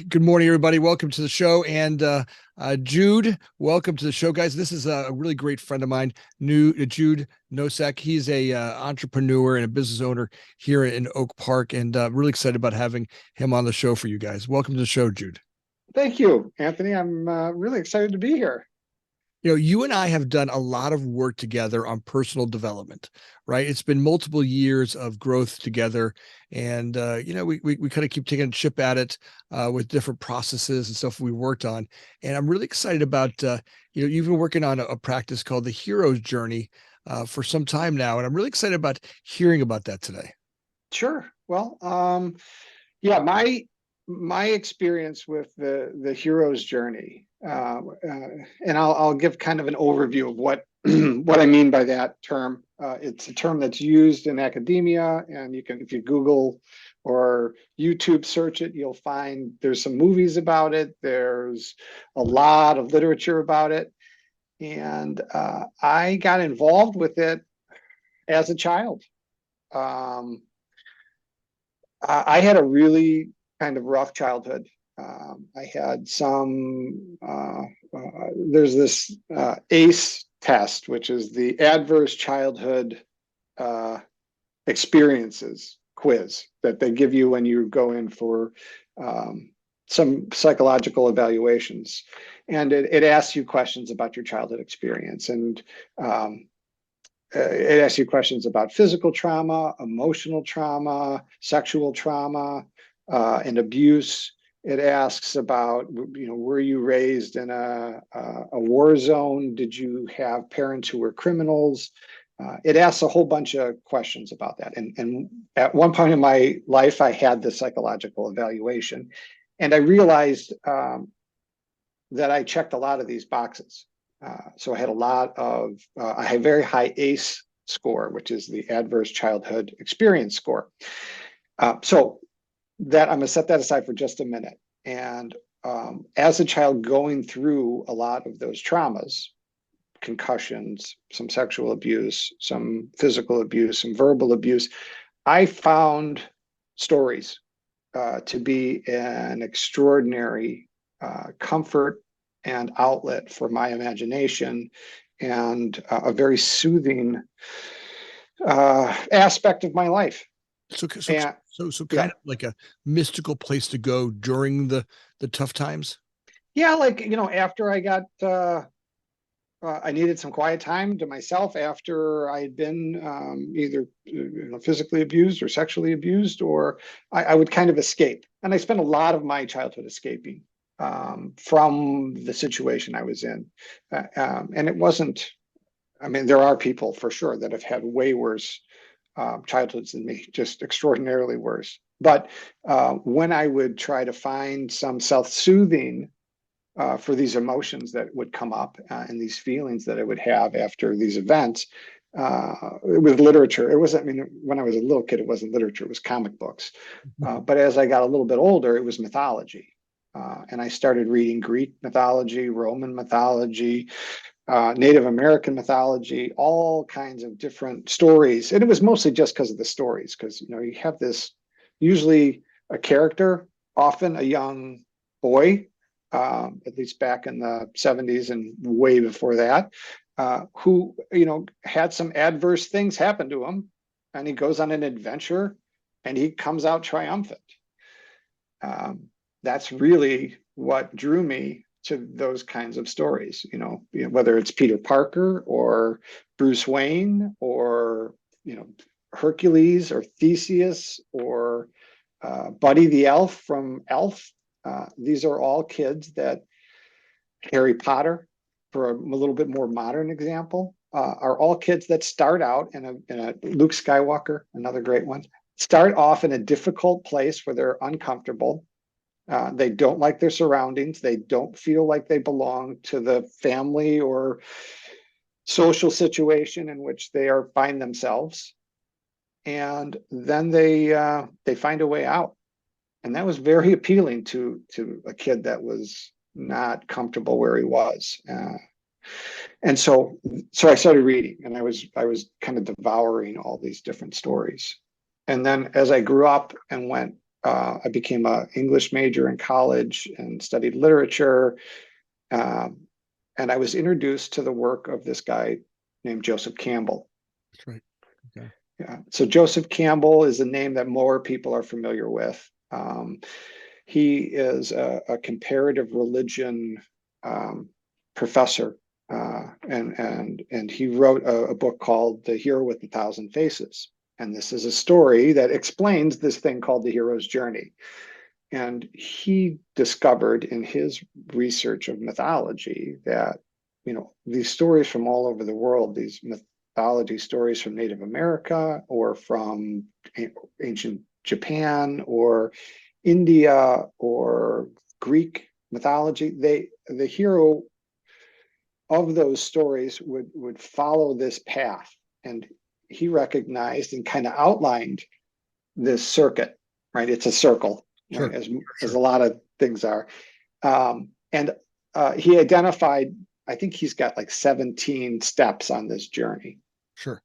Good morning, everybody. Welcome to the show. And Jude, welcome to the show, guys. This is a really great friend of mine, Jude Nosek. He's a entrepreneur and a business owner here in Oak Park, and really excited about having him on the show for you guys. Welcome to the show, Jude. Thank you, Anthony. I'm really excited to be here. You and I have done a lot of work together on personal development, right? It's been multiple years of growth together. And, we kind of keep taking a chip at it with different processes and stuff we worked on. And I'm really excited about, you've been working on a practice called the Hero's Journey for some time now. And I'm really excited about hearing about that today. Sure. Well, yeah, my experience with the hero's journey, and I'll give kind of an overview of what what I mean by that term. It's a term that's used in academia, and you can, if you Google or YouTube search it, you'll find there's some movies about it. There's a lot of literature about it, and I got involved with it as a child. Um, I had a really kind of rough childhood. I had there's this ACE test, which is the Adverse Childhood Experiences quiz that they give you when you go in for some psychological evaluations. And it asks you questions about your childhood experience. And it asks you questions about physical trauma, emotional trauma, sexual trauma, and abuse. It asks about, were you raised in a war zone? Did you have parents who were criminals? It asks a whole bunch of questions about that. And at one point in my life, I had this psychological evaluation, and I realized that I checked a lot of these boxes. So I had I had very high ACE score, which is the Adverse Childhood Experience score. So that I'm going to set that aside for just a minute. And as a child going through a lot of those traumas, concussions, some sexual abuse, some physical abuse, some verbal abuse, I found stories to be an extraordinary comfort and outlet for my imagination, and a very soothing aspect of my life. So And kind of like a mystical place to go during the tough times. yeah, like, after I got I needed some quiet time to myself after I had been either physically abused or sexually abused, or I would kind of escape. And I spent a lot of my childhood escaping from the situation I was in. And it wasn't, I mean, there are people for sure that have had way worse childhoods than me, just extraordinarily worse. But when I would try to find some self-soothing for these emotions that would come up and these feelings that I would have after these events, with literature, it wasn't, I mean, when I was a little kid, it wasn't literature, it was comic books. But as I got a little bit older, it was mythology. And I started reading Greek mythology, Roman mythology, Native American mythology, all kinds of different stories. And it was mostly just because of the stories, because, you have this, usually a character, often a young boy, at least back in the 70s and way before that, who, had some adverse things happen to him, and he goes on an adventure and he comes out triumphant. That's really what drew me to those kinds of stories, whether it's Peter Parker or Bruce Wayne or, Hercules or Theseus or Buddy the Elf from Elf. These are all kids that, Harry Potter, for a little bit more modern example, are all kids that start out in a Luke Skywalker, another great one, start off in a difficult place where they're uncomfortable. They don't like their surroundings. They don't feel like they belong to the family or social situation in which they find themselves. And then they find a way out. And that was very appealing to a kid that was not comfortable where he was. And so I started reading, and I was kind of devouring all these different stories. And then as I grew up and went I became an English major in college and studied literature. Um, and I was introduced to the work of this guy named Joseph Campbell. That's right. Okay. Yeah. So Joseph Campbell is a name that more people are familiar with. He is a comparative religion professor, and he wrote a book called The Hero with a Thousand Faces. And this is a story that explains this thing called the hero's journey. And he discovered in his research of mythology that, these stories from all over the world, these mythology stories from Native America or from ancient Japan or India or Greek mythology, the hero of those stories would follow this path. And he recognized and kind of outlined this circuit, right? It's a circle, right? Sure. As Sure. a lot of things are. And he identified, I think he's got like 17 steps on this journey. Sure.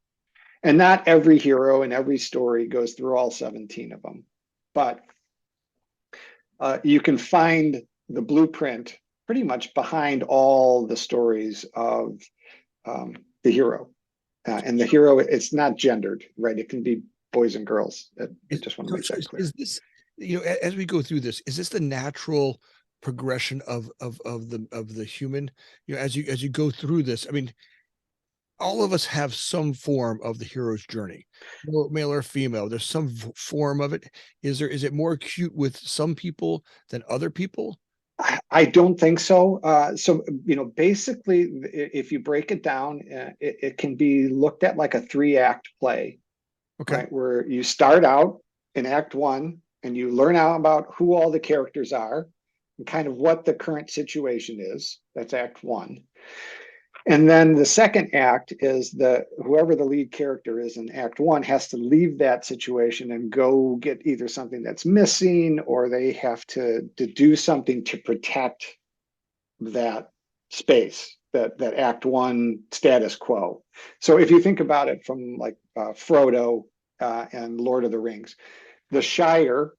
And not every hero in every story goes through all 17 of them. But you can find the blueprint pretty much behind all the stories of the hero. And the hero, it's not gendered, right? It can be boys and girls. I just want to make that clear. Is this, as we go through this, is this the natural progression of the human? As you go through this, I mean, all of us have some form of the hero's journey, male or female. There's some form of it. Is it more acute with some people than other people? I don't think so. So, basically, if you break it down, it can be looked at like a three-act play, Okay. right? Where you start out in Act One and you learn out about who all the characters are and kind of what the current situation is. That's Act One. And then the second act is that whoever the lead character is in Act One has to leave that situation and go get either something that's missing or they have to do something to protect that space, that Act One status quo. So if you think about it from like Frodo and Lord of the Rings, the Shire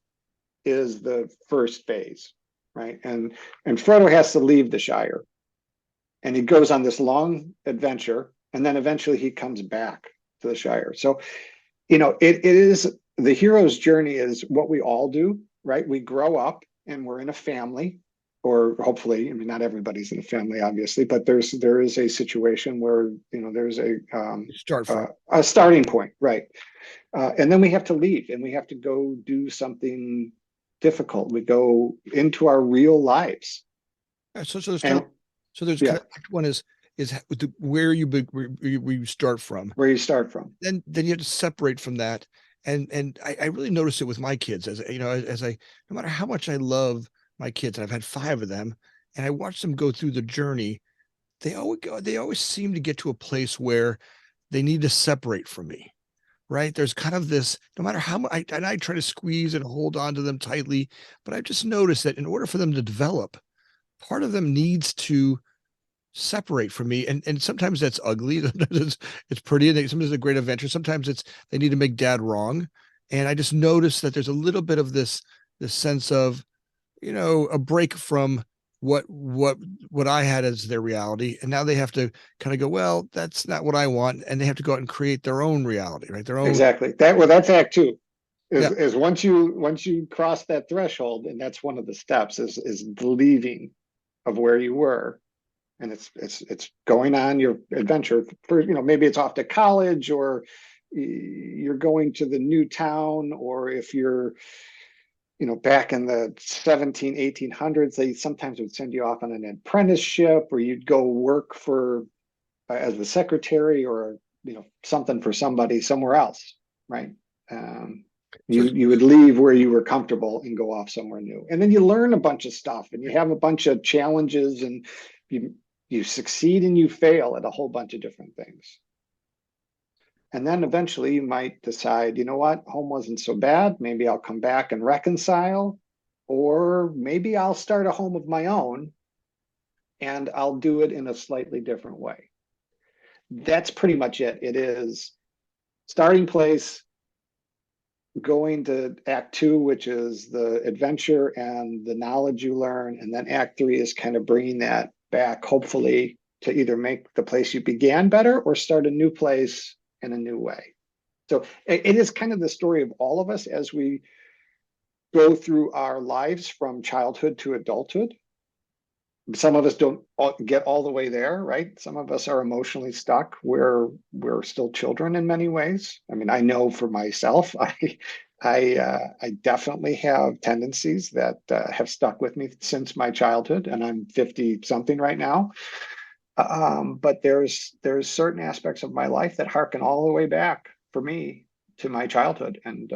is the first phase, right? And Frodo has to leave the Shire and he goes on this long adventure and then eventually he comes back to the Shire. So it is, the hero's journey is what we all do, right? We grow up and we're in a family, or hopefully, I mean, not everybody's in a family obviously, but there is a situation where there's Start from. a starting point, right? And then we have to leave and we have to go do something difficult. We go into our real lives. So there's kind of, And so there's kind yeah, of act one is where you start from. where you start from. Then you have to separate from that. And I really notice it with my kids as as I, no matter how much I love my kids, and I've had five of them, and I watch them go through the journey, they always seem to get to a place where they need to separate from me. Right. There's kind of this, no matter how much I try to squeeze and hold on to them tightly, but I've just noticed that in order for them to develop, part of them needs to separate from me. And sometimes that's ugly. Sometimes it's pretty. And sometimes it's a great adventure. Sometimes it's they need to make dad wrong. And I just noticed that there's a little bit of this sense of, a break from what I had as their reality. And now they have to kind of go, well, that's not what I want. And they have to go out and create their own reality, right? Their own. Exactly. That's Act Two. Yeah. Is once you cross that threshold, and that's one of the steps is the leaving of where you were, and it's going on your adventure for maybe it's off to college or you're going to the new town, or if you're back in the 1800s, they sometimes would send you off on an apprenticeship or you'd go work for as a secretary or something for somebody somewhere else, right? um, So you would leave where you were comfortable and go off somewhere new, and then you learn a bunch of stuff and you have a bunch of challenges and you succeed and you fail at a whole bunch of different things. And then eventually you might decide, you know what, home wasn't so bad. Maybe I'll come back and reconcile, or maybe I'll start a home of my own and I'll do it in a slightly different way. That's pretty much it. It is starting place, going to act two, which is the adventure and the knowledge you learn. And then act three is kind of bringing that back, hopefully, to either make the place you began better or start a new place in a new way. So it is kind of the story of all of us as we go through our lives from childhood to adulthood. Some of us don't get all the way there, right? Some of us are emotionally stuck where we're still children in many ways. I mean, I know for myself, I definitely have tendencies that have stuck with me since my childhood, and I'm 50 something right now. But there's certain aspects of my life that harken all the way back for me to my childhood, and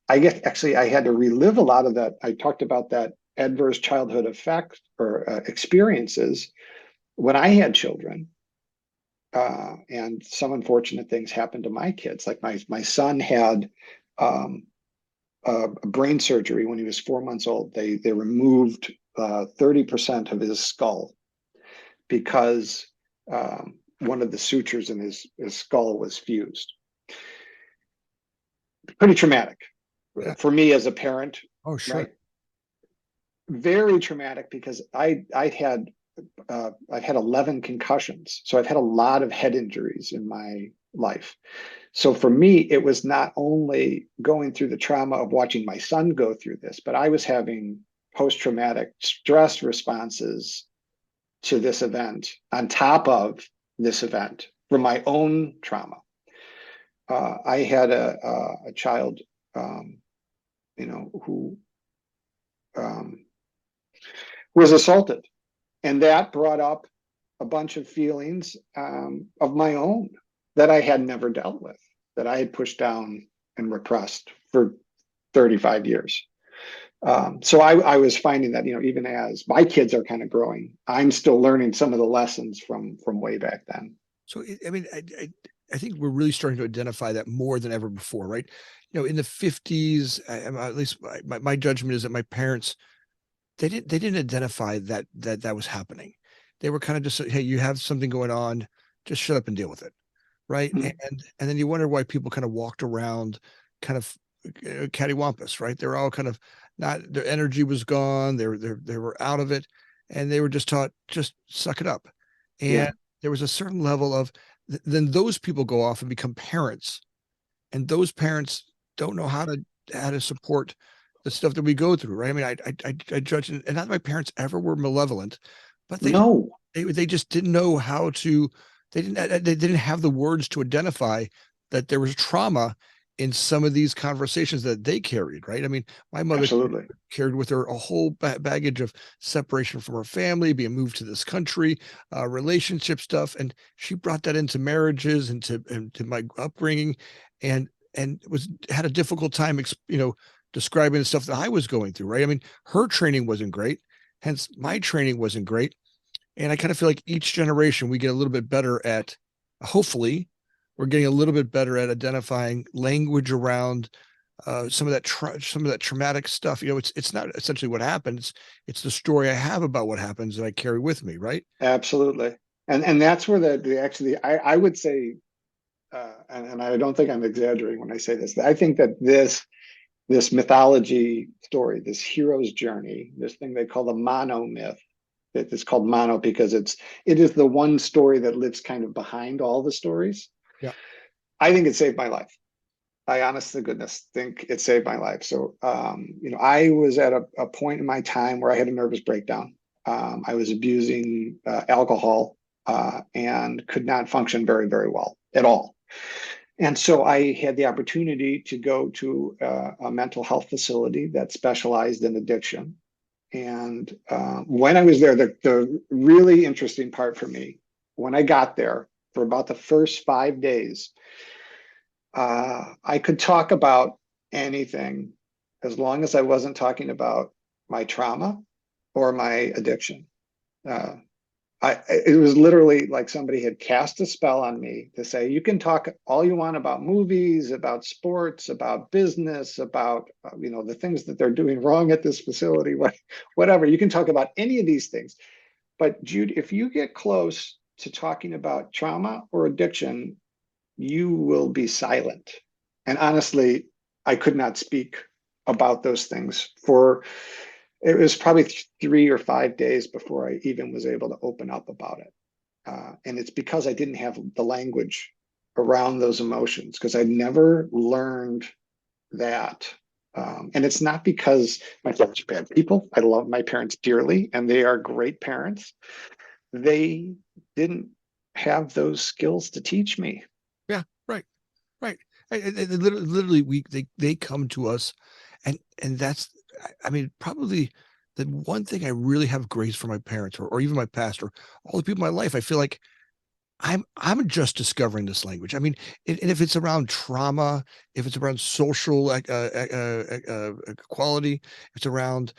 I guess actually I had to relive a lot of that. I talked about that adverse childhood effect or experiences when I had children, and some unfortunate things happened to my kids. Like my son had um, a brain surgery when he was 4 months old. They removed 30% of his skull because one of the sutures in his skull was fused. Pretty traumatic Yeah. for me as a parent, Oh, sure. right? Very traumatic because I've had 11 concussions, so I've had a lot of head injuries in my life. So for me, it was not only going through the trauma of watching my son go through this, but I was having post-traumatic stress responses to this event on top of this event from my own trauma. I had a child, who um, was assaulted, and that brought up a bunch of feelings of my own that I had never dealt with, that I had pushed down and repressed for 35 years. So I was finding that, even as my kids are kind of growing, I'm still learning some of the lessons from way back then. So, I mean, I think we're really starting to identify that more than ever before, right? In the 50s, at least my judgment is that my parents, they didn't identify that was happening. They were kind of just, hey, you have something going on, just shut up and deal with it, right? Mm. And then you wonder why people kind of walked around kind of cattywampus, right? They're all kind of not, their energy was gone, they were out of it, and they were just taught, just suck it up. And Yeah. there was a certain level of, then those people go off and become parents, and those parents don't know how to support the stuff that we go through, right? I mean, I judge, and not that my parents ever were malevolent, but No, they just didn't know how to. They didn't have the words to identify that there was trauma in some of these conversations that they carried, right? I mean, my mother absolutely. carried with her a whole baggage of separation from her family, being moved to this country, relationship stuff, and she brought that into marriages and to my upbringing, and was had a difficult time, describing the stuff that I was going through, right? I mean, her training wasn't great, hence my training wasn't great, and I kind of feel like each generation we get a little bit better at, hopefully, we're getting a little bit better at identifying language around some of that traumatic stuff. It's not essentially what happens; it's the story I have about what happens that I carry with me, right? Absolutely. And that's where the actually I would say, and I don't think I'm exaggerating when I say this. I think that this mythology story, this hero's journey, this thing they call the mono myth. It's called mono because it is the one story that lives kind of behind all the stories. Yeah. I think it saved my life. I honest to goodness think it saved my life. So I was at a point in my time where I had a nervous breakdown. I was abusing alcohol and could not function very, very well at all. And so I had the opportunity to go to a mental health facility that specialized in addiction. And when I was there, the really interesting part for me, when I got there, for about the first 5 days, I could talk about anything as long as I wasn't talking about my trauma or my addiction. Uh, it was literally like somebody had cast a spell on me to say, you can talk all you want about movies, about sports, about business, about the things that they're doing wrong at this facility, whatever. You can talk about any of these things. But Jude, if you get close to talking about trauma or addiction, you will be silent. And honestly, I could not speak about those things for, it was probably 3 or 5 days before I even was able to open up about it. And it's because I didn't have the language around those emotions, because I never learned that. And it's not because my parents are bad people. I love my parents dearly, and they are great parents. They didn't have those skills to teach me. Yeah, right, right. Literally, they come to us, and that's, I mean, probably the one thing I really have grace for my parents, or even my past, or all the people in my life. I feel like I'm just discovering this language. I mean, and if it's around trauma, if it's around social equality, if it's around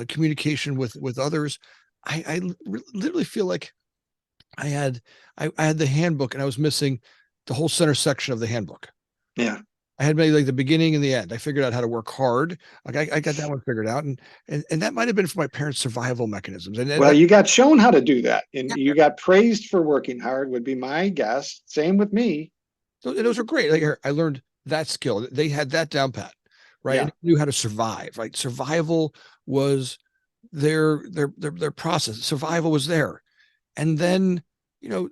communication with others, literally feel like I had I had the handbook and I was missing the whole center section of the handbook. Yeah. I had maybe like the beginning and the end. I figured out how to work hard. Like I got that one figured out, and that might have been for my parents' survival mechanisms. And Well, that, you got shown how to do that, and yeah, you got praised for working hard, would be my guess. Same with me. so those are great. Like I learned that skill. They had that down pat, right? And Yeah. knew how to survive. Right, survival was their process. Survival was there, and then you know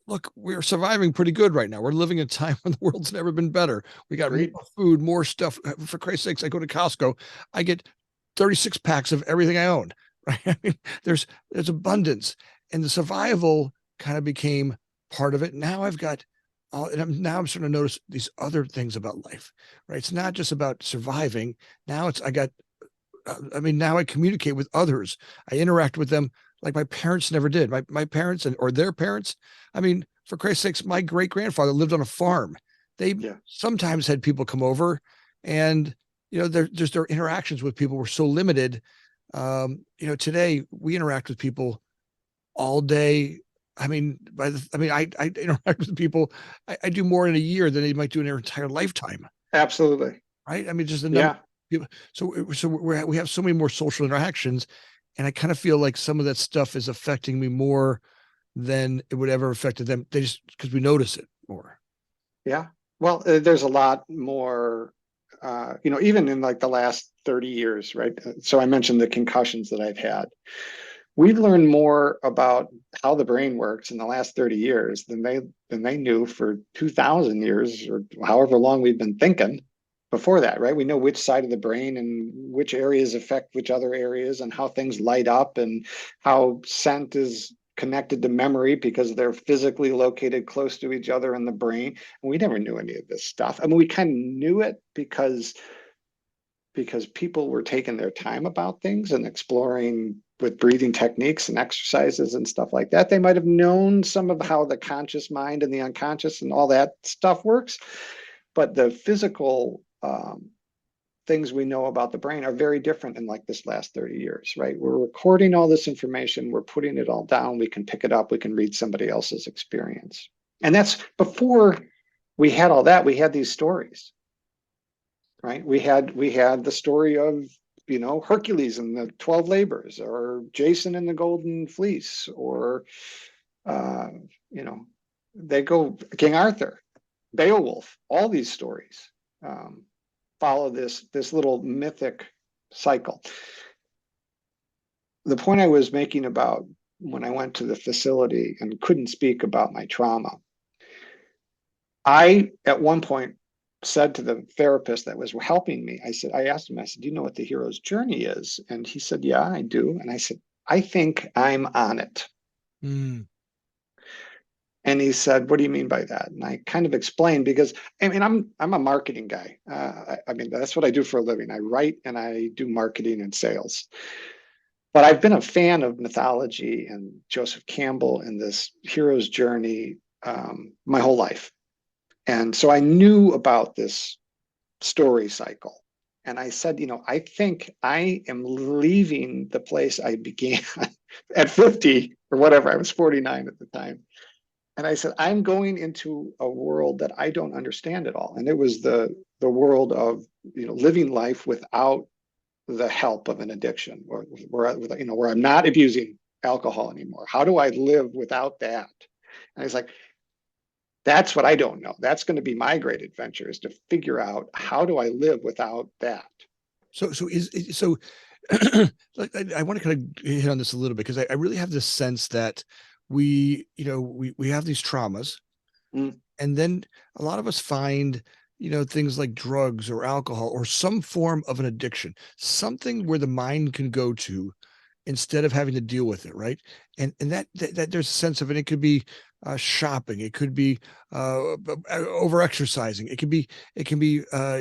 look, we're surviving pretty good right now. We're living in a time when the world's never been better. We got more Agreed. food, more stuff. For Christ's sakes, I go to Costco, I get 36 packs of everything I own. Right? I mean, there's abundance, and the survival kind of became part of it. Now I've got, and now I'm starting to notice these other things about life. Right? It's not just about surviving. Now it's I got. I mean, now I communicate with others. I interact with them like my parents never did. My parents or their parents. I mean, for Christ's sakes, my great grandfather lived on a farm. They Yeah. sometimes had people come over, and their interactions with people were so limited. Today we interact with people all day. I mean, I interact with people. I do more in a year than they might do in their entire lifetime. Absolutely. Right? I mean, just the number Yeah. of people. So we have so many more social interactions, and I kind of feel like some of that stuff is affecting me more than it would ever affected them. They just because we notice it more. Yeah. Well, there's a lot more, even in like the last 30 years, right? So I mentioned the concussions that I've had. We've learned more about how the brain works in the last 30 years than they knew for 2,000 years, or however long we've been thinking before that, right? We know which side of the brain and which areas affect which other areas, and how things light up, and how scent is connected to memory because they're physically located close to each other in the brain. And we never knew any of this stuff. I mean, we kind of knew it because people were taking their time about things and exploring with breathing techniques and exercises and stuff like that. They might have known some of how the conscious mind and the unconscious and all that stuff works, but the physical things we know about the brain are very different in like this last 30 years, right? We're recording all this information, we're putting it all down, we can pick it up, we can read somebody else's experience. And that's before we had all that, we had these stories, right? We had the story of Hercules and the 12 labors, or Jason and the golden fleece, or uh, you know they go King Arthur, Beowulf. All these stories follow this little mythic cycle. The point I was making about when I went to the facility and couldn't speak about my trauma, I, at one point, said to the therapist that was helping me, I asked him, I said, do you know what the hero's journey is? And he said, yeah, I do. And I said, I think I'm on it. Mm. And he said, what do you mean by that? And I kind of explained, because I mean, I'm a marketing guy. I mean, that's what I do for a living. I write and I do marketing and sales. But I've been a fan of mythology and Joseph Campbell and this hero's journey my whole life. And so I knew about this story cycle. And I said, I think I am leaving the place I began at 50 or whatever. I was 49 at the time. And I said, I'm going into a world that I don't understand at all. And it was the world of, living life without the help of an addiction, where I'm not abusing alcohol anymore. How do I live without that? And I was like, That's what I don't know. That's going to be my great adventure, is to figure out, how do I live without that? So like I want to kind of hit on this a little bit, because I really have this sense that we have these traumas, Mm, and then a lot of us find things like drugs or alcohol or some form of an addiction, something where the mind can go to instead of having to deal with it, right? And that there's a sense of it. It could be shopping, it could be over exercising, it can be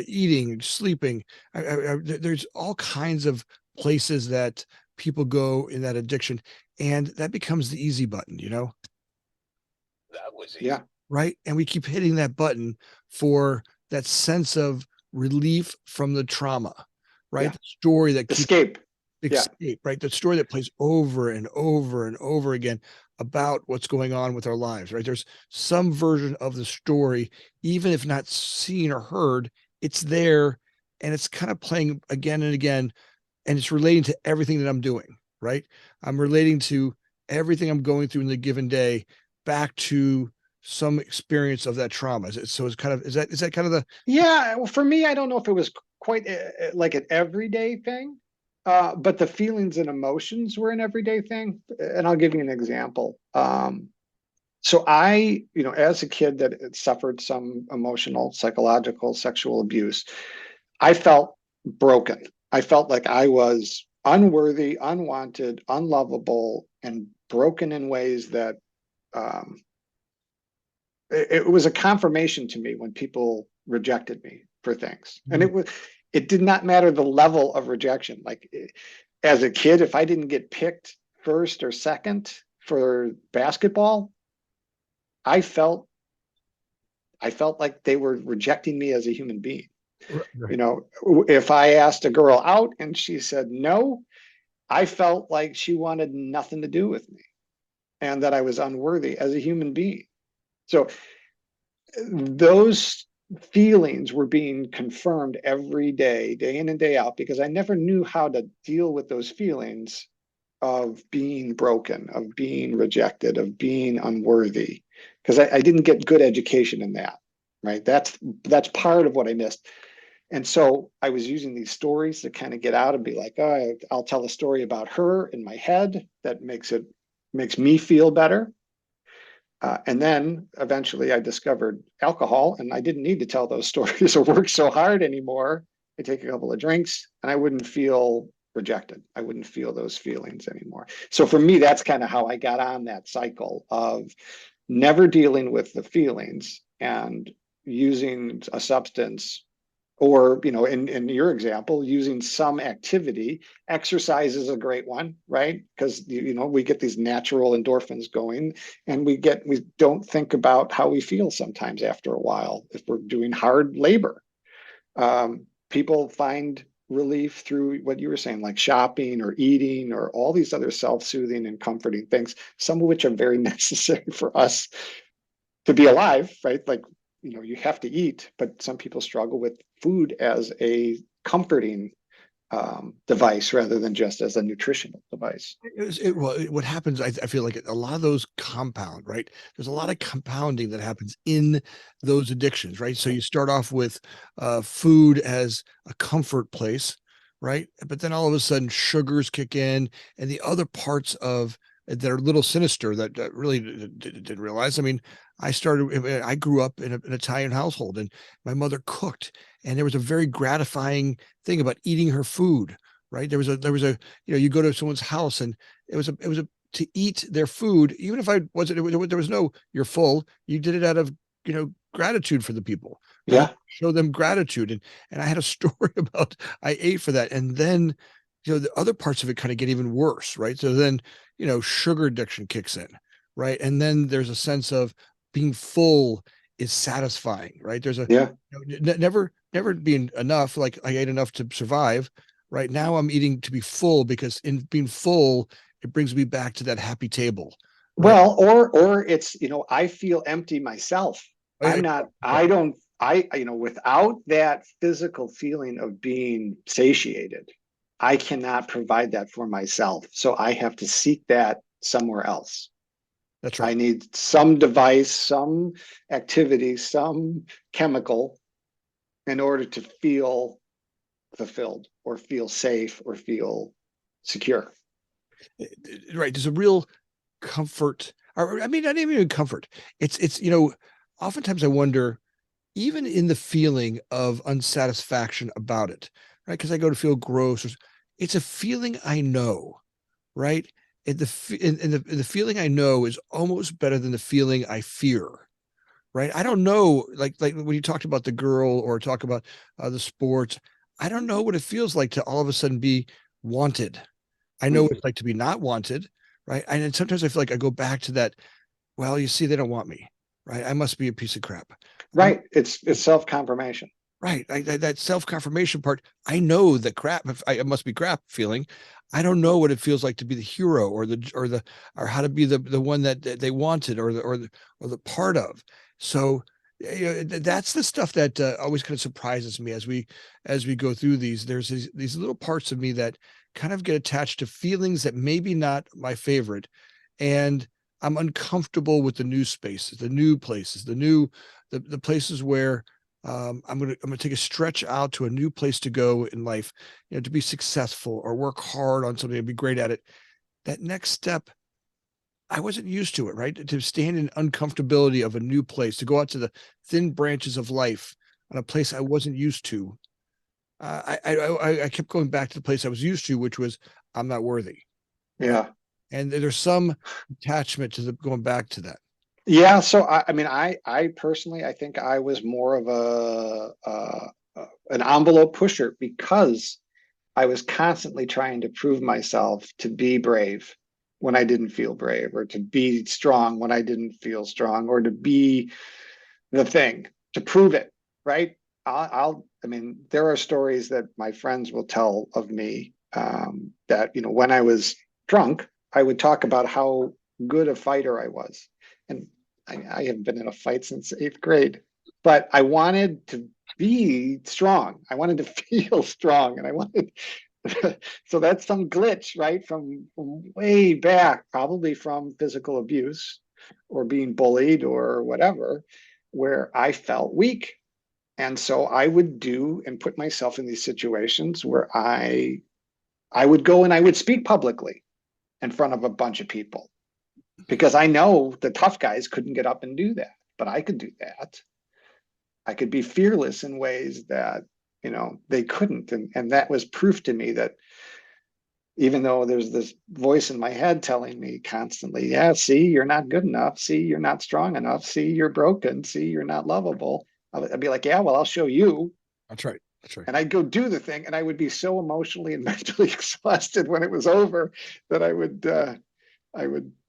eating, sleeping. There's all kinds of places that people go in that addiction, and that becomes the easy button, yeah, right? And we keep hitting that button for that sense of relief from the trauma, right? yeah. The story that keeps Escape. Yeah. escape, right? The story that plays over and over and over again about what's going on with our lives, right? There's some version of the story, even if not seen or heard, it's there, and it's kind of playing again and again, and it's relating to everything that I'm doing, right? I'm relating to everything I'm going through in the given day back to some experience of that trauma. So it's kind of, is that kind of the Yeah, well, for me, I don't know if it was quite like an everyday thing, but the feelings and emotions were an everyday thing. And I'll give you an example. So I, as a kid that had suffered some emotional, psychological, sexual abuse, I felt broken. I felt like I was unworthy, unwanted, unlovable, and broken in ways that um, it was a confirmation to me when people rejected me for things. And Mm. it did not matter the level of rejection. Like, as a kid, if I didn't get picked first or second for basketball, I felt I felt like they were rejecting me as a human being. You right? know, if I asked a girl out and she said no, I felt like she wanted nothing to do with me, and that I was unworthy as a human being. So those feelings were being confirmed every day, day in and day out, because I never knew how to deal with those feelings of being broken, of being rejected, of being unworthy, because I didn't get good education in that. Right. That's part of what I missed. And so I was using these stories to kind of get out and be like, oh, I'll tell a story about her in my head that makes me feel better. And then eventually I discovered alcohol, and I didn't need to tell those stories or work so hard anymore. I take a couple of drinks and I wouldn't feel rejected. I wouldn't feel those feelings anymore. So for me, that's kind of how I got on that cycle of never dealing with the feelings and using a substance, or in your example, using some activity. Exercise is a great one, right? Because we get these natural endorphins going, and we don't think about how we feel sometimes after a while if we're doing hard labor. People find relief through what you were saying, like shopping or eating or all these other self-soothing and comforting things, some of which are very necessary for us to be alive, right? Like, you have to eat, but some people struggle with food as a comforting device rather than just as a nutritional device. What happens, I feel like a lot of those compound, right? There's a lot of compounding that happens in those addictions, right? So you start off with food as a comfort place, right? But then all of a sudden sugars kick in, and the other parts of that are a little sinister that really didn't realize. I mean, I grew up in an Italian household, and my mother cooked, and there was a very gratifying thing about eating her food, right? There was a you go to someone's house, and it was a to eat their food, even if I wasn't, there was no you're full. You did it out of gratitude for the people, right? Yeah. Show them gratitude. And I had a story about I ate for that, and then the other parts of it kind of get even worse, right? So then sugar addiction kicks in, right? And then there's a sense of being full is satisfying, right? There's a Yeah. never being enough, like I ate enough to survive. Right now, I'm eating to be full, because in being full, it brings me back to that happy table, right? Well, or it's, I feel empty myself. Oh, yeah, I'm not, yeah. I don't, without that physical feeling of being satiated, I cannot provide that for myself. So I have to seek that somewhere else. That's I right. need some device, some activity, some chemical in order to feel fulfilled or feel safe or feel secure. Right. There's a real comfort, or I mean, not even comfort. It's, you know, oftentimes I wonder, even in the feeling of unsatisfaction about it, right? Because I go to feel gross, or it's a feeling I know, right? And the feeling I know is almost better than the feeling I fear, right? I don't know, like when you talked about the girl or talk about the sports, I don't know what it feels like to all of a sudden be wanted. I know what Mhm. it's like to be not wanted, right? And then sometimes I feel like I go back to that. Well, you see, they don't want me, right? I must be a piece of crap. I'm Right. It's self-confirmation. right. That self confirmation part. I know the crap. If I it must be crap feeling. I don't know what it feels like to be the hero or how to be the one that they wanted or the part of. So you know, that's the stuff that always kind of surprises me as we go through these. There's these little parts of me that kind of get attached to feelings that maybe not my favorite, and I'm uncomfortable with the new spaces, the new places, the places where I'm gonna take a stretch out to a new place to go in life, you know, to be successful or work hard on something and be great at it. That next step, I wasn't used to it, right? To stand in uncomfortability of a new place, to go out to the thin branches of life on a place I wasn't used to. I kept going back to the place I was used to, which was I'm not worthy, right? Yeah. And there's some attachment to going back to that. Yeah. So I mean, I personally, I think I was more of an envelope pusher because I was constantly trying to prove myself to be brave when I didn't feel brave, or to be strong when I didn't feel strong, or to be the thing, to prove it, right? I mean, there are stories that my friends will tell of me, that, you know, when I was drunk, I would talk about how good a fighter I was. And I haven't been in a fight since eighth grade, but I wanted to be strong. I wanted to feel strong, and I wanted, so that's some glitch, right? From way back, probably from physical abuse or being bullied or whatever, where I felt weak. And so I would do and put myself in these situations where I would go and I would speak publicly in front of a bunch of people, because I know the tough guys couldn't get up and do that, but I could do that. I could be fearless in ways that, you know, they couldn't. And that was proof to me that even though there's this voice in my head telling me constantly, yeah, see, you're not good enough. See, you're not strong enough. See, you're broken. See, you're not lovable. I'd be like, yeah, well, I'll show you. That's right. That's right. And I'd go do the thing, and I would be so emotionally and mentally exhausted when it was over that I would,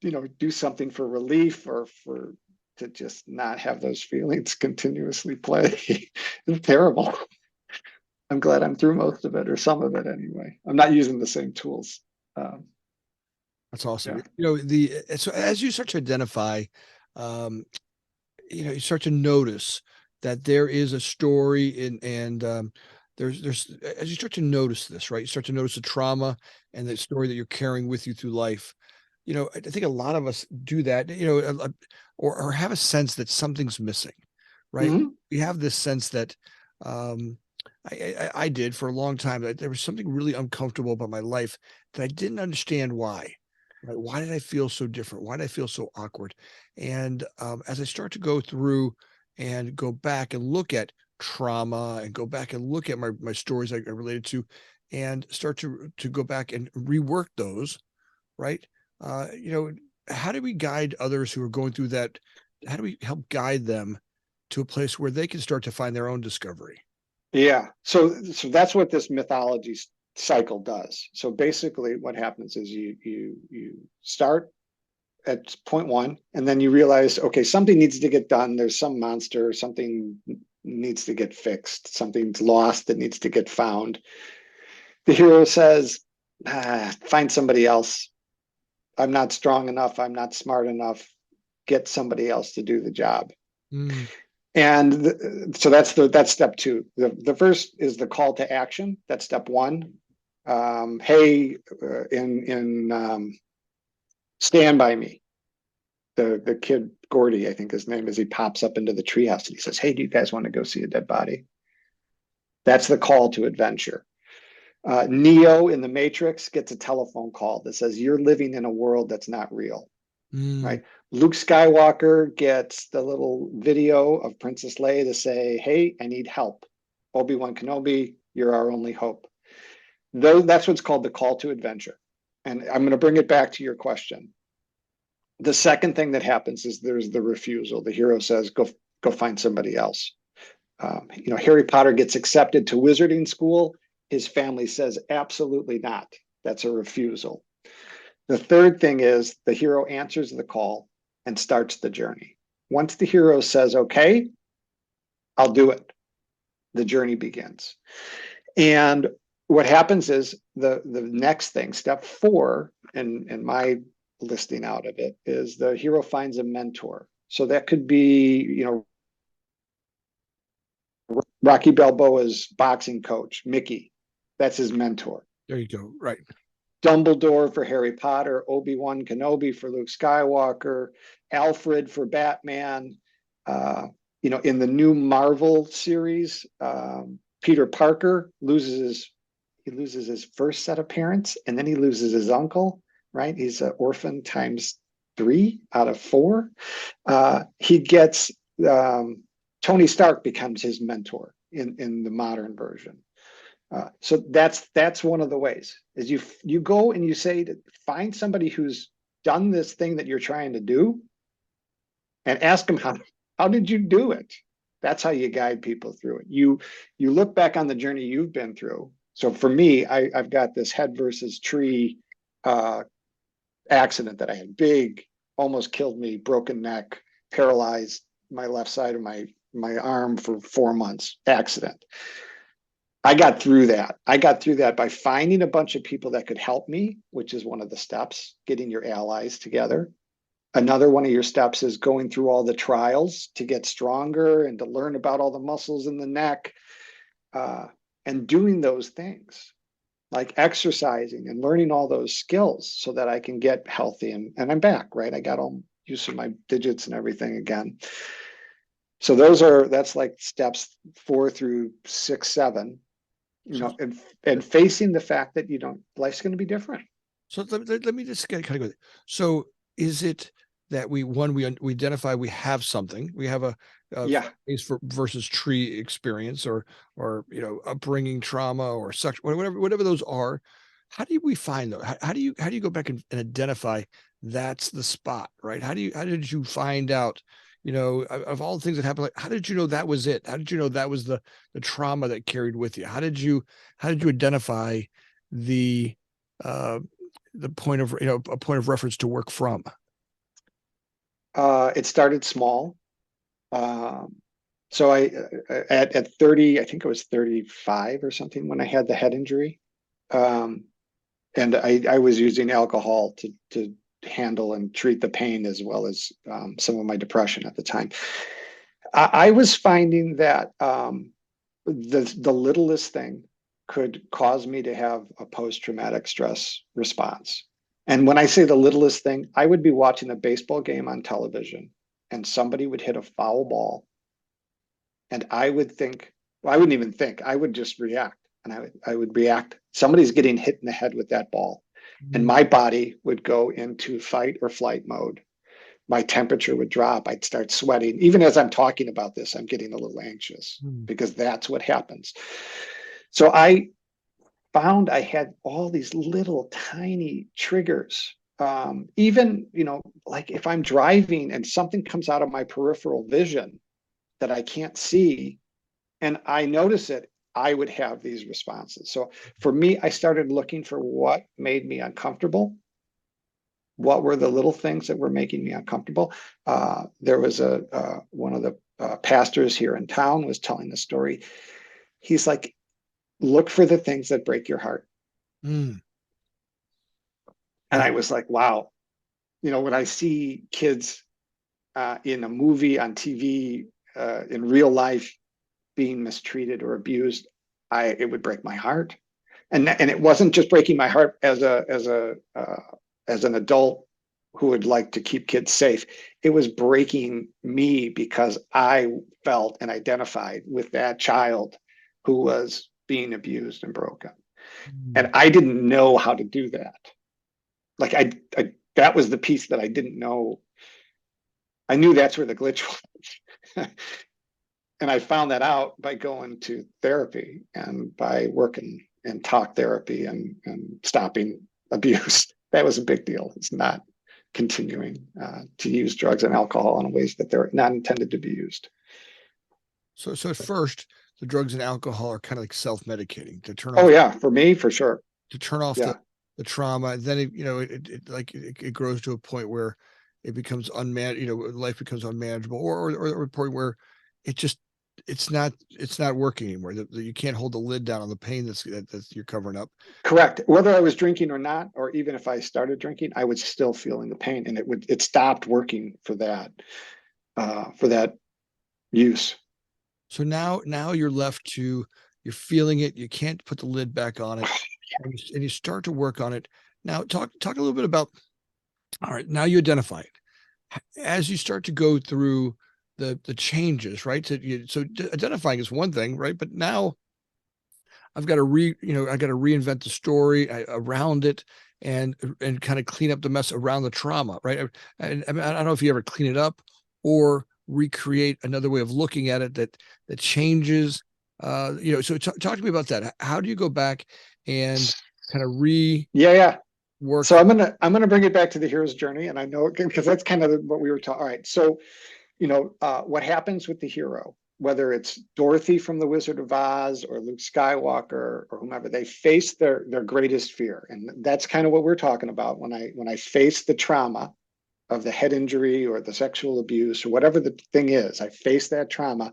you know, do something for relief, or for to just not have those feelings continuously play. It's terrible. I'm glad I'm through most of it, or some of it anyway. I'm not using the same tools. Um, That's awesome. yeah. You know, so as you start to identify, um, you know, you start to notice that there is a story in, and there's as you start to notice this, right? You start to notice the trauma and the story that you're carrying with you through life. You know, I think a lot of us do that, you know, or have a sense that something's missing, right? Mhm. We have this sense that um, I did for a long time, that there was something really uncomfortable about my life that I didn't understand why. Right? Why did I feel so different? Why did I feel so awkward? And as I start to go through and go back and look at trauma and go back and look at my stories I related to, and start to go back and rework those, right? You know, how do we guide others who are going through that? How do we help guide them to a place where they can start to find their own discovery? Yeah. So that's what this mythology cycle does. So basically, what happens is you start at point one, and then you realize, okay, something needs to get done. There's some monster, something needs to get fixed, something's lost that needs to get found. The hero says, find somebody else. I'm not strong enough. I'm not smart enough. Get somebody else to do the job. Mm, And so that's step two. The first is the call to action. That's step one. Hey, in stand by me. the kid Gordy, I think his name is, he pops up into the treehouse and he says, "Hey, do you guys want to go see a dead body?" That's the call to adventure. Neo in the Matrix gets a telephone call that says, "You're living in a world that's not real." Mm, Right? Luke Skywalker gets the little video of Princess Leia to say, "Hey, I need help. Obi-Wan Kenobi, you're our only hope." Though that's what's called the call to adventure. And I'm going to bring it back to your question. The second thing that happens is there's the refusal. The hero says, go find somebody else." Harry Potter gets accepted to wizarding school. His family says, absolutely not. That's a refusal. The third thing is the hero answers the call and starts the journey. Once the hero says, okay, I'll do it, the journey begins. And what happens is the next thing, step 4, in my listing out of it, is the hero finds a mentor. So that could be, Rocky Balboa's boxing coach, Mickey. That's his mentor. there you go. Right. Dumbledore for Harry Potter, Obi-Wan Kenobi for Luke Skywalker, Alfred for Batman. In the new Marvel series, Peter Parker loses his first set of parents, and then he loses his uncle. Right, he's an orphan times 3 out of 4. He gets Tony Stark becomes his mentor in the modern version. So that's one of the ways is you go and you say to find somebody who's done this thing that you're trying to do and ask them how did you do it? That's how you guide people through it. You look back on the journey you've been through. So for me, I've got this head versus tree accident that I had, big, almost killed me, broken neck, paralyzed my left side of my arm for 4 months, accident. I got through that. I got through that by finding a bunch of people that could help me, which is one of the steps, getting your allies together. Another one of your steps is going through all the trials to get stronger and to learn about all the muscles in the neck, and doing those things like exercising and learning all those skills so that I can get healthy and I'm back, right? I got all use of my digits and everything again. So that's like steps 4 through 6, 7. So, And facing the fact that life's going to be different. so let me just kind of go. So is it that we identify we have something, we have a Yeah. face for versus tree experience or upbringing trauma or sexual whatever those are. How do we find those? How do you go back and identify that's the spot, right? How did you find out? Of all the things that happened, like, how did you know that was it? How did you know that was the trauma that carried with you? How did you identify the uh, the point of a point of reference to work from? It started small. Um, so at 30, I think I was 35 or something when I had the head injury. Um, and I was using alcohol to handle and treat the pain as well as some of my depression at the time. I was finding that the littlest thing could cause me to have a post-traumatic stress response. And when I say the littlest thing, I would be watching a baseball game on television and somebody would hit a foul ball. And I would think, well, I wouldn't even think, I would just react. And I would react. Somebody's getting hit in the head with that ball. And Mm, my body would go into fight or flight mode. My temperature would drop. I'd start sweating. Even as I'm talking about this, I'm getting a little anxious mm. because that's what happens. So I found I had all these little tiny triggers. Even, like if I'm driving and something comes out of my peripheral vision that I can't see and I notice it, I would have these responses. So for me, I started looking for what made me uncomfortable. What were the little things that were making me uncomfortable? There was one of the pastors here in town was telling the story. He's like, look for the things that break your heart. Mm. And Yeah. I was like, wow, when I see kids in a movie, on TV, in real life being mistreated or abused, it would break my heart. And it wasn't just breaking my heart as an adult who would like to keep kids safe. It was breaking me because I felt and identified with that child who was being abused and broken. And Mm. I didn't know how to do that. Like that was the piece that I didn't know. I knew that's where the glitch was. And I found that out by going to therapy and by working in talk therapy and stopping abuse. That was a big deal. It's not continuing to use drugs and alcohol in ways that they're not intended to be used. So at first, the drugs and alcohol are kind of like self-medicating to turn Oh off yeah, for me, for sure. the Yeah, trauma. Then it grows to a point where it becomes life becomes unmanageable, or a point where it just it's not working anymore. You can't hold the lid down on the pain that's you're covering up. correct. Whether I was drinking or not, or even if I started drinking, I was still feeling the pain, and it stopped working for that use. So now you're left to you're feeling it. You can't put the lid back on it, and you start to work on it. Now talk a little bit about. All right, now you identify it as you start to go through the changes, right? So identifying is one thing, right? But now I've got to I got to reinvent the story around it and kind of clean up the mess around the trauma, right? And I mean, I don't know if you ever clean it up or recreate another way of looking at it that changes. So talk to me about that. How do you go back and kind of rework? Yeah, yeah. So I'm gonna bring it back to the hero's journey, and I know because that's kind of what we were talking. All right, so what happens with the hero, whether it's Dorothy from The Wizard of Oz or Luke Skywalker or whomever, they face their greatest fear, and that's kind of what we're talking about. When I face the trauma of the head injury or the sexual abuse or whatever the thing is, I face that trauma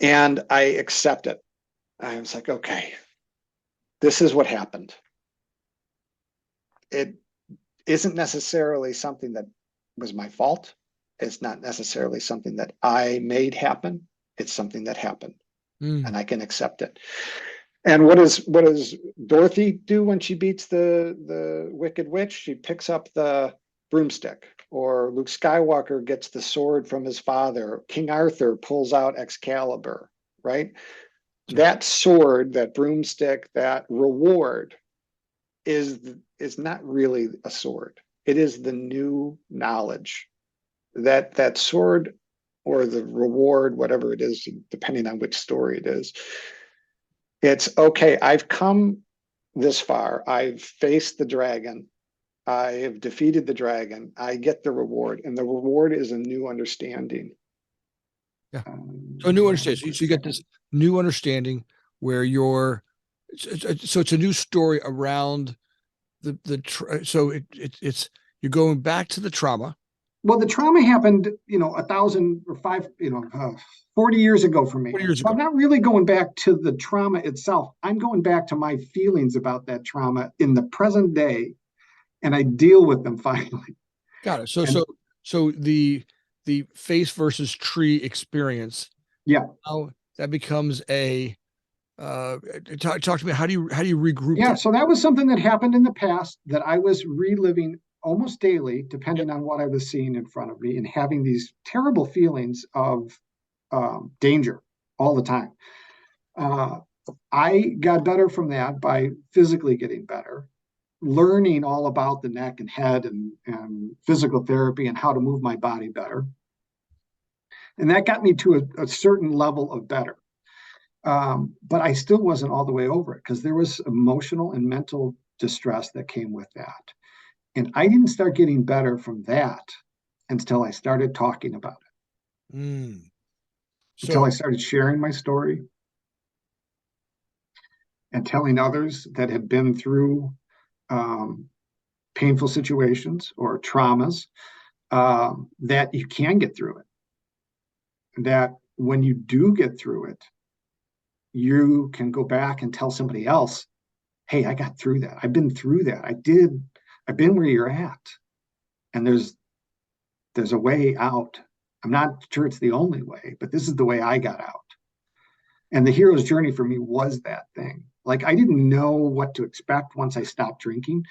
and I accept it. I was like, okay, this is what happened. It isn't necessarily something that was my fault. It's not necessarily something that I made happen. It's something that happened, Mm, and I can accept it. And what does Dorothy do when she beats the Wicked Witch? She picks up the broomstick. Or Luke Skywalker gets the sword from his father. King Arthur pulls out Excalibur, right? sure. That sword, that broomstick, that reward is not really a sword. It is the new knowledge that sword or the reward, whatever it is, depending on which story it is. It's okay. I've come this far. I've faced the dragon. I have defeated the dragon. I get the reward, and the reward is a new understanding. Yeah. So a new understanding. So you get this new understanding where so it's a new story around it's you're going back to the trauma. Well, the trauma happened, 1,000 or 40 years ago for me. 20 years So I'm ago. not really going back to the trauma itself. I'm going back to my feelings about that trauma in the present day, and I deal with them finally. Got it. And So the face versus tree experience, yeah, how that becomes a talk to me. How do you regroup yeah. that? So that was something that happened in the past that I was reliving almost daily, Yep. depending on what I was seeing in front of me, and having these terrible feelings of danger all the time. Uh, I got better from that by physically getting better, learning all about the neck and head and physical therapy and how to move my body better. And that got me to a certain level of better. But I still wasn't all the way over it because there was emotional and mental distress that came with that. And I didn't start getting better from that until I started talking about it, Mm. until I So started sharing my story and telling others that had been through um, painful situations or traumas, that you can get through it. That when you do get through it, you can go back and tell somebody else, hey, I got through that. I've been through that. I've been where you're at. And there's a way out. I'm not sure it's the only way, but this is the way I got out. And the hero's journey for me was that thing. Like, I didn't know what to expect once I stopped drinking.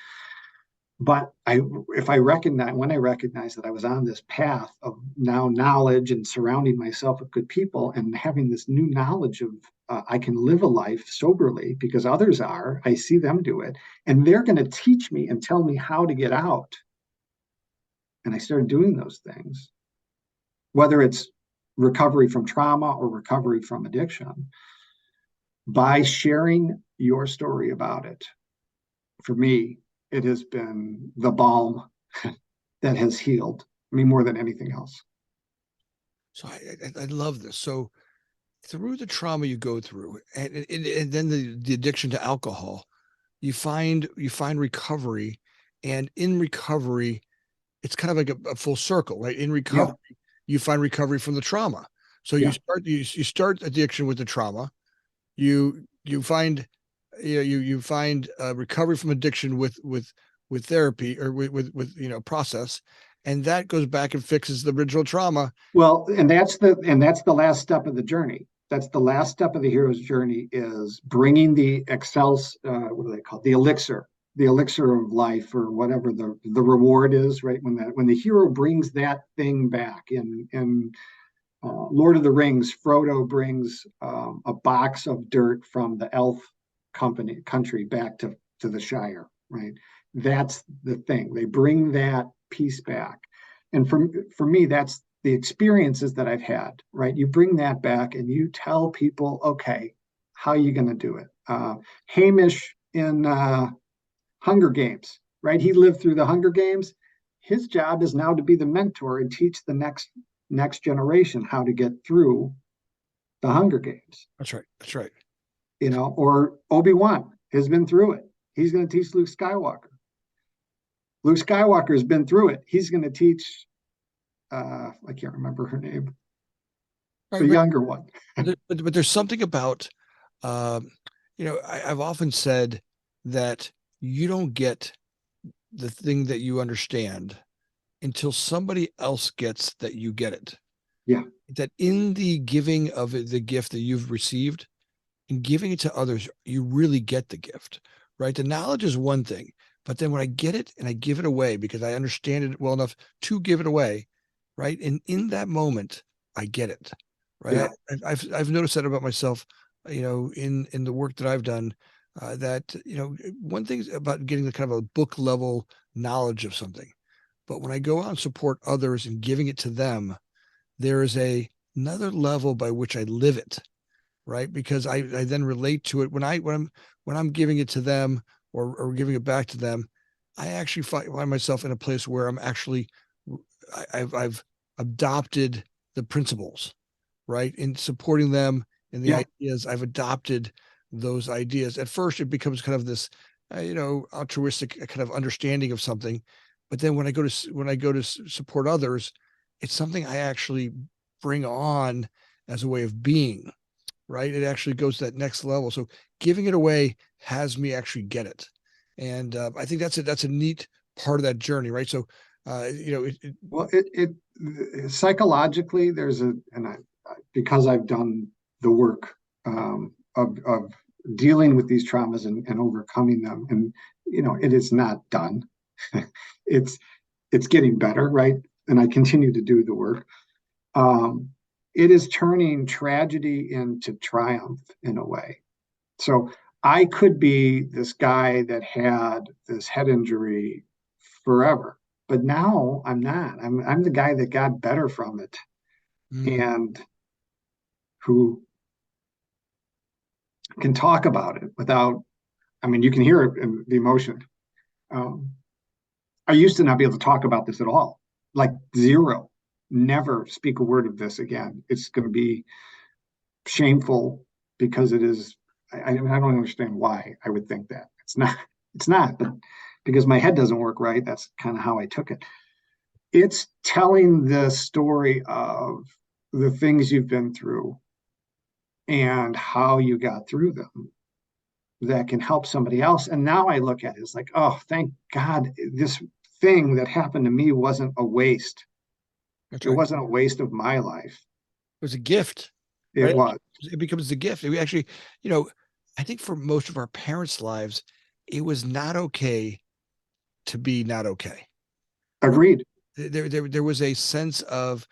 But if I recognize, when I recognized that I was on this path of now knowledge and surrounding myself with good people and having this new knowledge of I can live a life soberly because others are, I see them do it, and they're going to teach me and tell me how to get out. And I started doing those things, whether it's recovery from trauma or recovery from addiction, by sharing your story about it. For me, it has been the balm that has healed me more than anything else. So I love this. So through the trauma you go through, and then the addiction to alcohol, you find recovery, and in recovery, it's kind of like a full circle, right? In recovery, Yeah. you find recovery from the trauma. So Yeah. you start addiction with the trauma. You find you find recovery from addiction with therapy or with process, and that goes back and fixes the original trauma. Well, and that's the last step of the journey. That's the last step of the hero's journey, is bringing the excels, what do they call it? The elixir of life, or whatever the reward is, right? When the hero brings that thing back in Lord of the Rings, Frodo brings a box of dirt from the elf country back to the Shire, right? That's the thing. They bring that piece back. And for me, that's the experiences that I've had, right? You bring that back and you tell people, okay, how are you going to do it? Hamish in Hunger Games, right? He lived through the Hunger Games. His job is now to be the mentor and teach the next generation how to get through the Hunger Games. That's right. That's right. Or Obi-Wan has been through it. He's going to teach Luke Skywalker. Luke Skywalker has been through it. He's going to teach, I can't remember her name, the Right, younger one. but there's something about, um, I've often said that you don't get the thing that you understand until somebody else gets that you get it. Yeah. That in the giving of the gift that you've received and giving it to others, you really get the gift, right? The knowledge is one thing, but then when I get it and I give it away because I understand it well enough to give it away, right? And in that moment, I get it, right? Yeah. I've noticed that about myself, in the work that I've done, that one thing about getting the kind of a book level knowledge of something, but when I go out and support others and giving it to them, there is another level by which I live it, right? Because I then relate to it when I'm giving it to them, or giving it back to them. I actually find myself in a place where I'm actually I've adopted the principles, right? In supporting them and the Yeah. ideas, I've adopted those ideas. At first, it becomes kind of this, altruistic kind of understanding of something, but then when I go to support others, it's something I actually bring on as a way of being, right? It actually goes to that next level. So giving it away has me actually get it, and I think that's a neat part of that journey, right? So, Well, psychologically, because I've done the work of dealing with these traumas and overcoming them, and it is not done. it's it's getting better, right? And I continue to do the work. Um, it is turning tragedy into triumph in a way. So I could be this guy that had this head injury forever, but now I'm not. I'm the guy that got better from it, mm, and who can talk about it without. I mean, you can hear it in the emotion. Um, I used to not be able to talk about this at all, like zero. Never speak a word of this again. It's going to be shameful because it is. I don't understand why I would think that. It's not. It's not, but because my head doesn't work right, that's kind of how I took it. It's telling the story of the things you've been through and how you got through them that can help somebody else. And now I look at it as like, oh, thank God this thing that happened to me wasn't a waste. that's It right. wasn't a waste of my life. It was a gift, It right? was. It becomes the gift. We actually, I think for most of our parents' lives, it was not okay to be not okay. Agreed. There was a sense of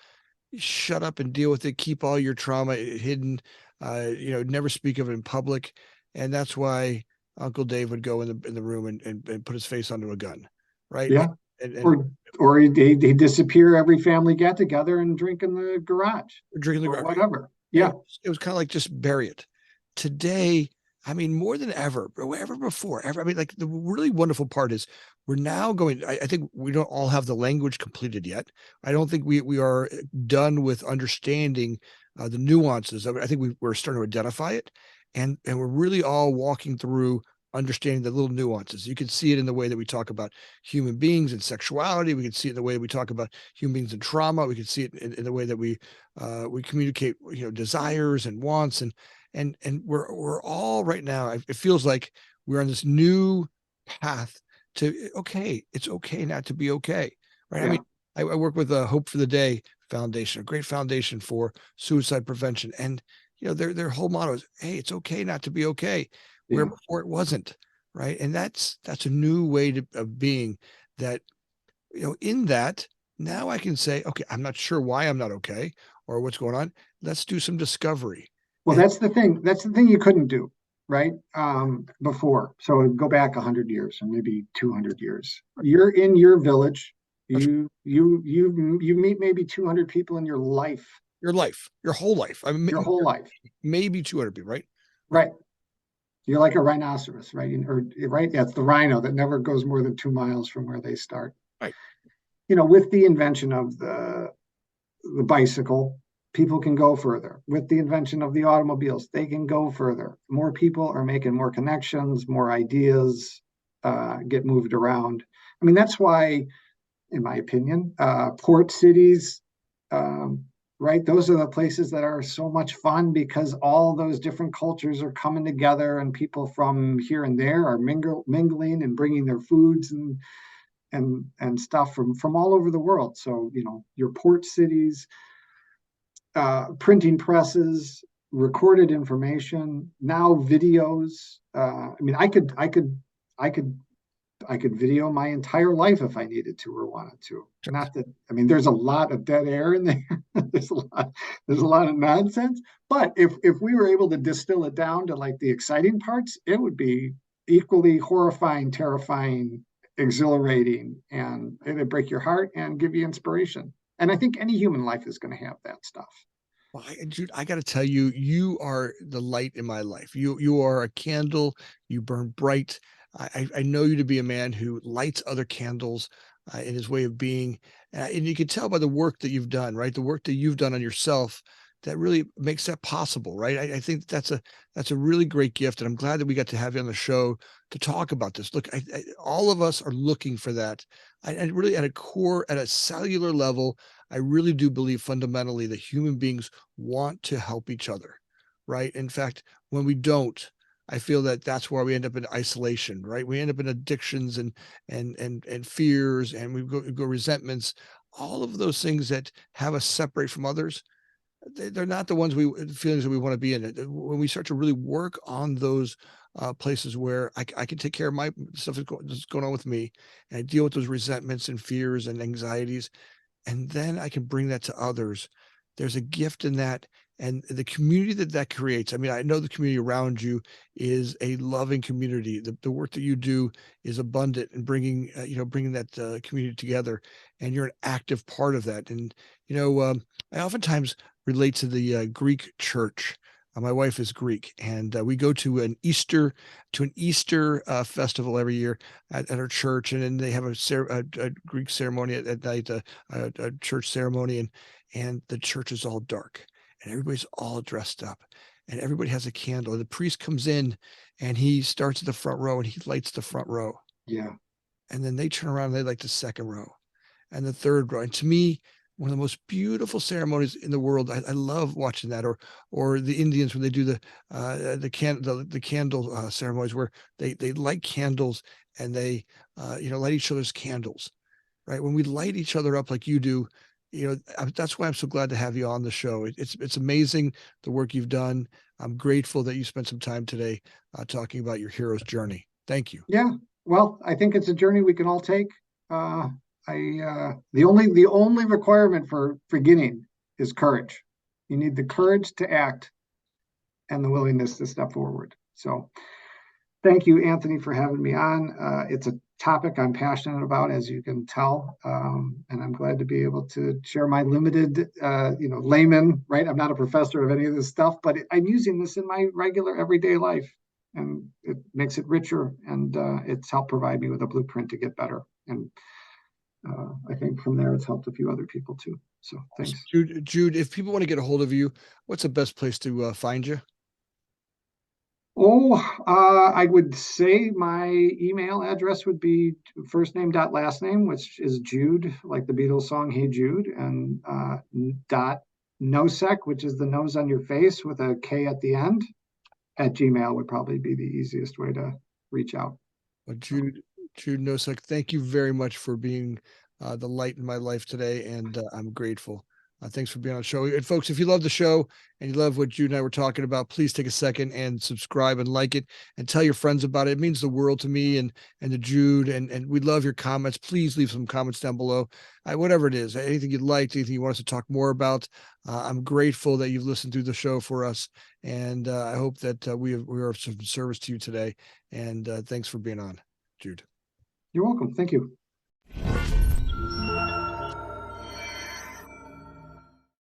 shut up and deal with it, keep all your trauma hidden, never speak of it in public. And that's why Uncle Dave would go in the room and put his face onto a gun, right? Yeah. And Or they disappear every family get together and drink in the garage drinking the or garage. whatever. Yeah. Yeah. It was kind of like just bury it. Today, I mean, more than ever before, I mean, like the really wonderful part is we're now going, I think we don't all have the language completed yet. I don't think we are done with understanding the nuances of it. I think we're starting to identify it, and we're really all walking through understanding the little nuances. You can see it in the way that we talk about human beings and sexuality. We can see it in the way we talk about human beings and trauma. We can see it in the way that we communicate, desires and wants, and we're all right now. It feels like we're on this new path to okay. It's okay not to be okay, right? Yeah. I mean, I work with a Hope for the Day Foundation, a great foundation for suicide prevention, and their whole motto is, "Hey, it's okay not to be okay," where Yeah. before it wasn't, right? And that's a new way of being that, in that now I can say, okay, I'm not sure why I'm not okay or what's going on. Let's do some discovery. Well, And that's the thing. That's the thing you couldn't do, right? Before. So go back 100 years or maybe 200 years. You're in your village. that's You meet maybe 200 people in your life, your life, your whole life. I mean, your whole life, maybe 200 people, right? right? You're like a rhinoceros, right? Or right? Yeah, it's the rhino that never goes more than 2 miles from where they start. Right. With the invention of the bicycle, people can go further. With the invention of the automobiles, they can go further. More people are making more connections, more ideas get moved around. I mean, that's why, in my opinion, port cities, right? Those are the places that are so much fun because all those different cultures are coming together, and people from here and there are mingling and bringing their foods and stuff from all over the world. So your port cities, printing presses, recorded information, now videos. I mean, I could video my entire life if I needed to or wanted to. Not that, I mean, there's a lot of dead air in there. there's a lot of nonsense. But if we were able to distill it down to like the exciting parts, it would be equally horrifying, terrifying, exhilarating, and it'd break your heart and give you inspiration. And I think any human life is going to have that stuff. Well, Jude, I got to tell you, you are the light in my life. You are a candle. You burn bright. I know you to be a man who lights other candles in his way of being, and you can tell by the work that you've done, right? The work that you've done on yourself that really makes that possible, right? I think that's a really great gift, and I'm glad that we got to have you on the show to talk about this. Look, all of us are looking for that. I really, at a core, at a cellular level, I really do believe fundamentally that human beings want to help each other, right? In fact, when we don't, I feel that that's where we end up in isolation, right? We end up in addictions and fears, and we go resentments, all of those things that have us separate from others. They're not the ones feelings that we want to be in. When we start to really work on those places where I can take care of my stuff that's going on with me, and I deal with those resentments and fears and anxieties, and then I can bring that to others. There's a gift in that, and the community that creates. I mean, I know the community around you is a loving community. The work that you do is abundant and bringing that community together, and you're an active part of that. And I oftentimes relate to the Greek church. My wife is Greek, and we go to an Easter festival every year at our church, and then they have a Greek ceremony at night, a church ceremony, and the church is all dark, and everybody's all dressed up, and everybody has a candle. The priest comes in, and he starts at the front row, and he lights the front row, Yeah. and then they turn around and they light the second row, and the third row. And to me, one of the most beautiful ceremonies in the world. I love watching that, or the Indians when they do the candle ceremonies where they light candles and they light each other's candles. Right, when we light each other up like you do, that's why I'm so glad to have you on the show. It's amazing the work you've done. I'm grateful that you spent some time today talking about your hero's journey. Thank you. Yeah. Well, I think it's a journey we can all take. The only requirement for beginning is courage. You need the courage to act and the willingness to step forward. So thank you, Anthony, for having me on. It's a topic I'm passionate about, as you can tell, and I'm glad to be able to share my limited, layman, right? I'm not a professor of any of this stuff, but I'm using this in my regular everyday life, and it makes it richer, and it's helped provide me with a blueprint to get better. And I think from there, it's helped a few other people too. So thanks. Jude, if people want to get a hold of you, what's the best place to find you? Oh, I would say my email address would be first name dot last name, which is Jude, like the Beatles song "Hey Jude," and dot Nosek, which is the nose on your face with a K at the end, at Gmail would probably be the easiest way to reach out. Well, Jude Nosek, thank you very much for being the light in my life today, and I'm grateful. Thanks for being on the show. And folks, if you love the show and you love what Jude and I were talking about, please take a second and subscribe and like it and tell your friends about it. It means the world to me and to Jude, and we love your comments. Please leave some comments down below. Whatever it is, anything you'd like, anything you want us to talk more about. I'm grateful that you've listened through the show for us, and I hope that we are of some service to you today. And thanks for being on, Jude. You're welcome. Thank you.